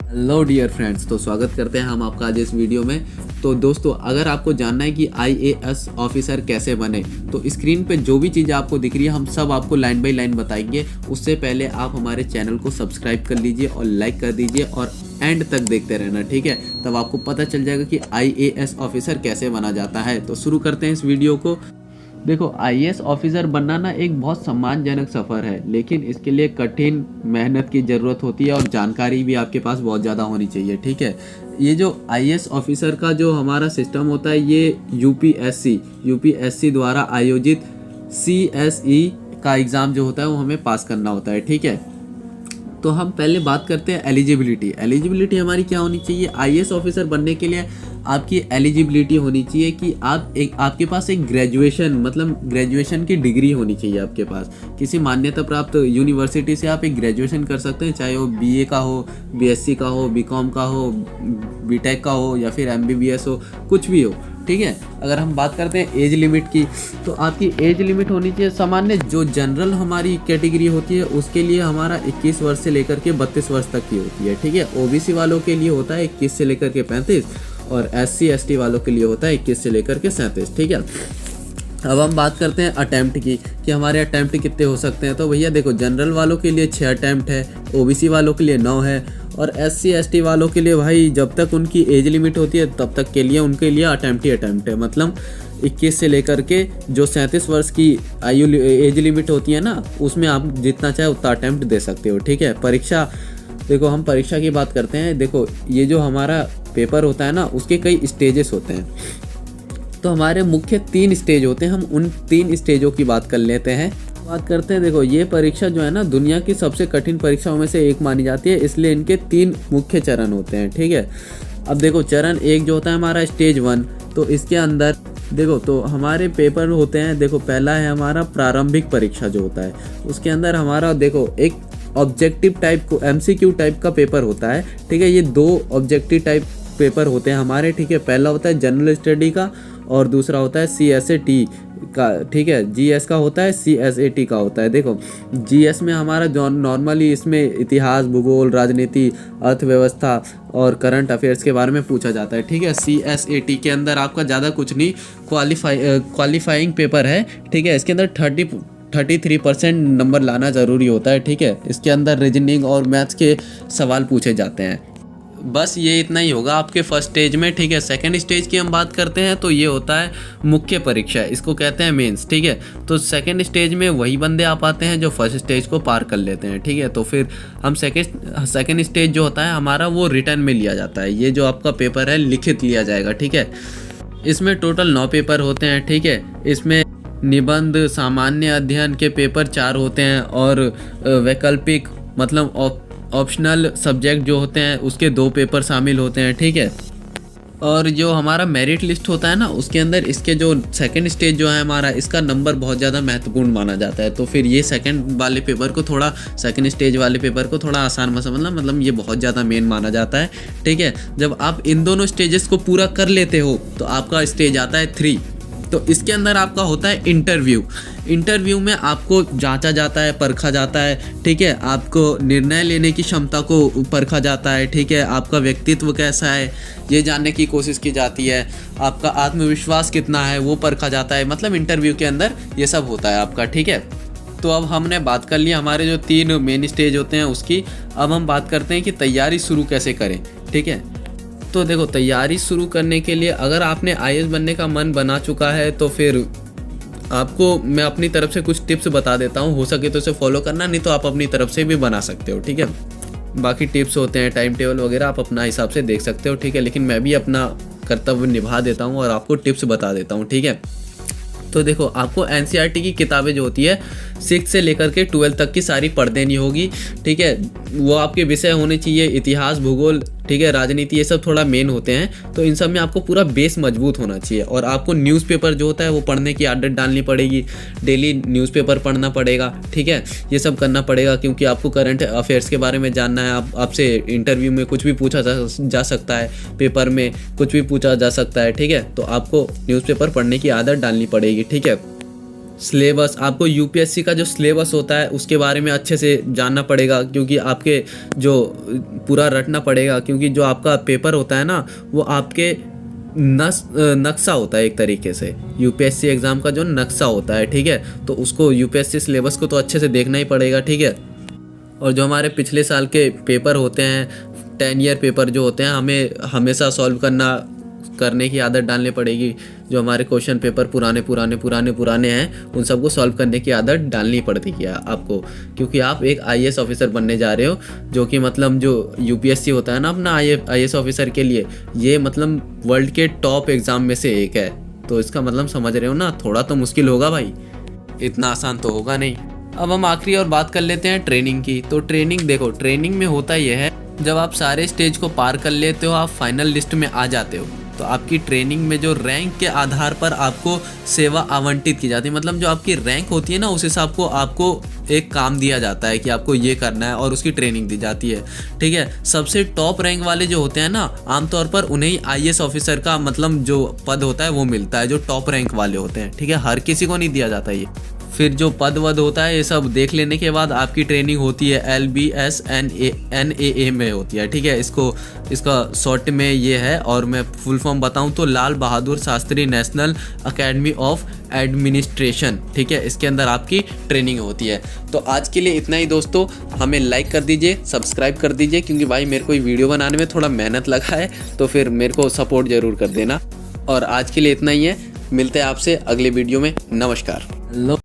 Hello dear friends, तो स्वागत करते हैं हम आपका आज इस वीडियो में। तो दोस्तों, अगर आपको जानना है कि आईएएस ऑफिसर कैसे बने, तो स्क्रीन पे जो भी चीज़ आपको दिख रही है हम सब आपको लाइन बाय लाइन बताएंगे। उससे पहले आप हमारे चैनल को सब्सक्राइब कर लीजिए और लाइक कर दीजिए और एंड तक देखते रहना, ठीक है। तब आपको पता चल जाएगा कि आईएएस ऑफिसर कैसे बना जाता है। तो शुरू करते हैं इस वीडियो को। देखो, आईएएस ऑफिसर बनना ना एक बहुत सम्मानजनक सफ़र है, लेकिन इसके लिए कठिन मेहनत की ज़रूरत होती है और जानकारी भी आपके पास बहुत ज़्यादा होनी चाहिए, ठीक है। ये जो आईएएस ऑफिसर का जो हमारा सिस्टम होता है, ये यूपीएससी द्वारा आयोजित सीएसई का एग्ज़ाम जो होता है वो हमें पास करना होता है, ठीक है। तो हम पहले बात करते हैं एलिजिबिलिटी हमारी क्या होनी चाहिए। आईएएस ऑफिसर बनने के लिए आपकी एलिजिबिलिटी होनी चाहिए कि आपके पास एक ग्रेजुएशन की डिग्री होनी चाहिए आपके पास। किसी मान्यता प्राप्त यूनिवर्सिटी से आप एक ग्रेजुएशन कर सकते हैं, चाहे वो बीए का हो, बीएससी का हो, बीकॉम का हो, बीटेक का हो या फिर एमबीबीएस हो, कुछ भी हो, ठीक है। अगर हम बात करते हैं एज लिमिट की, तो आपकी एज लिमिट होनी चाहिए सामान्य जो जनरल हमारी कैटेगरी होती है उसके लिए हमारा 21 वर्ष से लेकर के 32 वर्ष तक की होती है, ठीक है। ओबीसी वालों के लिए होता है 21 से लेकर के 35 और एससी एसटी वालों के लिए होता है 21 से लेकर के 37, ठीक है। अब हम बात करते हैं अटैम्प्ट की कि हमारे अटैम्प्ट कितने हो सकते हैं। तो भैया देखो, जनरल वालों के लिए 6 अटैम्प्ट है, ओबीसी वालों के लिए 9 है और एससी एसटी वालों के लिए भाई जब तक उनकी एज लिमिट होती है तब तक के लिए उनके लिए अटैम्प्ट ही अटैम्प्ट है। मतलब 21 से लेकर के जो 37 वर्ष की आयु एज लिमिट होती है ना, उसमें आप जितना चाहे उतना अटैम्प्ट दे सकते हो, ठीक है। परीक्षा, देखो हम परीक्षा की बात करते हैं। देखो, ये जो हमारा पेपर होता है ना, उसके कई स्टेजेस होते हैं। तो हमारे मुख्य 3 स्टेज होते हैं, हम उन 3 स्टेजों की बात कर लेते हैं। बात करते हैं, देखो ये परीक्षा जो है ना दुनिया की सबसे कठिन परीक्षाओं में से एक मानी जाती है, इसलिए इनके 3 मुख्य चरण होते हैं, ठीक है। अब देखो, चरण 1 जो होता है हमारा स्टेज 1, तो इसके अंदर देखो तो हमारे पेपर होते हैं। देखो, पहला है हमारा प्रारंभिक परीक्षा जो होता है, उसके अंदर हमारा देखो एक ऑब्जेक्टिव टाइप को एमसीक्यू टाइप का पेपर होता है, ठीक है। ये 2 ऑब्जेक्टिव टाइप पेपर होते हैं हमारे, ठीक है। पहला होता है जनरल स्टडी का और दूसरा होता है सीएसएटी का, ठीक है। जीएस का होता है, सीएसएटी का होता है। देखो, जीएस में हमारा जो नॉर्मली इसमें इतिहास, भूगोल, राजनीति, अर्थव्यवस्था और करंट अफेयर्स के बारे में पूछा जाता है, ठीक है। सीएसएटी के अंदर आपका ज़्यादा कुछ नहीं, क्वालिफाइंग पेपर है, ठीक है। इसके अंदर 33% नंबर लाना ज़रूरी होता है, ठीक है। इसके अंदर रीजनिंग और मैथ्स के सवाल पूछे जाते हैं। बस ये इतना ही होगा आपके फर्स्ट स्टेज में, ठीक है। सेकंड स्टेज की हम बात करते हैं तो ये होता है मुख्य परीक्षा, इसको कहते हैं मेंस, ठीक है। तो सेकंड स्टेज में वही बंदे आ पाते हैं जो फर्स्ट स्टेज को पार कर लेते हैं, ठीक है। तो फिर हम सेकंड स्टेज जो होता है हमारा वो रिटर्न में लिया जाता है। ये जो आपका पेपर है लिखित लिया जाएगा, ठीक है। इसमें टोटल 9 पेपर होते हैं, ठीक है। इसमें निबंध, सामान्य अध्ययन के पेपर 4 होते हैं और वैकल्पिक मतलब ऑप्शनल सब्जेक्ट जो होते हैं उसके 2 पेपर शामिल होते हैं, ठीक है। और जो हमारा मेरिट लिस्ट होता है ना, उसके अंदर इसके जो सेकंड स्टेज जो है हमारा, इसका नंबर बहुत ज़्यादा महत्वपूर्ण माना जाता है। तो फिर ये सेकंड स्टेज वाले पेपर को थोड़ा आसान मतलब ये बहुत ज़्यादा मेन माना जाता है, ठीक है। जब आप इन दोनों स्टेजेस को पूरा कर लेते हो तो आपका स्टेज आता है 3। तो इसके अंदर आपका होता है इंटरव्यू में आपको जांचा जाता है, परखा जाता है, ठीक है। आपको निर्णय लेने की क्षमता को परखा जाता है, ठीक है। आपका व्यक्तित्व कैसा है ये जानने की कोशिश की जाती है। आपका आत्मविश्वास कितना है वो परखा जाता है। मतलब इंटरव्यू के अंदर ये सब होता है आपका, ठीक है। तो अब हमने बात कर ली हमारे जो 3 मेन स्टेज होते हैं उसकी। अब हम बात करते हैं कि तैयारी शुरू कैसे करें, ठीक है। तो देखो, तैयारी शुरू करने के लिए अगर आपने आईएएस बनने का मन बना चुका है तो फिर आपको मैं अपनी तरफ से कुछ टिप्स बता देता हूँ। हो सके तो इसे फॉलो करना, नहीं तो आप अपनी तरफ से भी बना सकते हो, ठीक है। बाकी टिप्स होते हैं, टाइम टेबल वगैरह आप अपना हिसाब से देख सकते हो, ठीक है। लेकिन मैं भी अपना कर्तव्य निभा देता हूँ और आपको टिप्स बता देता हूँ, ठीक है। तो देखो, आपको एनसीईआरटी की किताबें जो होती है 6 से लेकर के 12 तक की सारी पढ़ देनी होगी, ठीक है। वो आपके विषय होने चाहिए इतिहास, भूगोल, ठीक है, राजनीति, ये सब थोड़ा मेन होते हैं। तो इन सब में आपको पूरा बेस मजबूत होना चाहिए। और आपको न्यूज़पेपर जो होता है वो पढ़ने की आदत डालनी पड़ेगी, डेली न्यूज़पेपर पढ़ना पड़ेगा, ठीक है। ये सब करना पड़ेगा क्योंकि आपको करंट अफेयर्स के बारे में जानना है। आपसे इंटरव्यू में कुछ भी पूछा जा सकता है, पेपर में कुछ भी पूछा जा सकता है, ठीक है। तो आपको न्यूज़पेपर पढ़ने की आदत डालनी पड़ेगी, ठीक है। सिलेबस, आपको यूपीएससी का जो सिलेबस होता है उसके बारे में अच्छे से जानना पड़ेगा, क्योंकि आपके जो पूरा रटना पड़ेगा, क्योंकि जो आपका पेपर होता है ना वो आपके नक्शा होता है एक तरीके से, यूपीएससी एग्ज़ाम का जो नक्शा होता है, ठीक है। तो उसको यूपीएससी सिलेबस को तो अच्छे से देखना ही पड़ेगा, ठीक है। और जो हमारे पिछले साल के पेपर होते हैं, 10 ईयर पेपर जो होते हैं, हमें हमेशा सॉल्व करने की आदत डालनी पड़ेगी। जो हमारे क्वेश्चन पेपर पुराने हैं उन सबको सॉल्व करने की आदत डालनी पड़ती है आपको, क्योंकि आप एक आईएएस ऑफिसर बनने जा रहे हो, जो कि मतलब जो यूपीएससी होता है ना अपना आईएएस ऑफिसर के लिए, ये मतलब वर्ल्ड के टॉप एग्ज़ाम में से एक है। तो इसका मतलब समझ रहे हो ना, थोड़ा तो मुश्किल होगा भाई, इतना आसान तो होगा नहीं। अब हम आखिरी और बात कर लेते हैं ट्रेनिंग की। तो ट्रेनिंग देखो, ट्रेनिंग में होता यह है, जब आप सारे स्टेज को पार कर लेते हो, आप फाइनल लिस्ट में आ जाते हो, तो आपकी ट्रेनिंग में जो रैंक के आधार पर आपको सेवा आवंटित की जाती है। मतलब जो आपकी रैंक होती है ना, उस हिसाब को आपको एक काम दिया जाता है कि आपको ये करना है, और उसकी ट्रेनिंग दी जाती है, ठीक है। सबसे टॉप रैंक वाले जो होते हैं ना, आमतौर पर उन्हें ही आईएएस ऑफिसर का मतलब जो पद होता है वो मिलता है, जो टॉप रैंक वाले होते हैं, ठीक है। हर किसी को नहीं दिया जाता ये। फिर जो पद वद होता है, ये सब देख लेने के बाद आपकी ट्रेनिंग होती है LBS-NAA में होती है, ठीक है। इसका शॉर्ट में ये है, और मैं फुल फॉर्म बताऊं तो Lal Bahadur Shastri National Academy of Administration, ठीक है। इसके अंदर आपकी ट्रेनिंग होती है। तो आज के लिए इतना ही दोस्तों, हमें लाइक कर दीजिए, सब्सक्राइब कर दीजिए, क्योंकि भाई मेरे को वीडियो बनाने में थोड़ा मेहनत लगा है, तो फिर मेरे को सपोर्ट ज़रूर कर देना। और आज के लिए इतना ही है, मिलते हैं आपसे अगले वीडियो में। नमस्कार।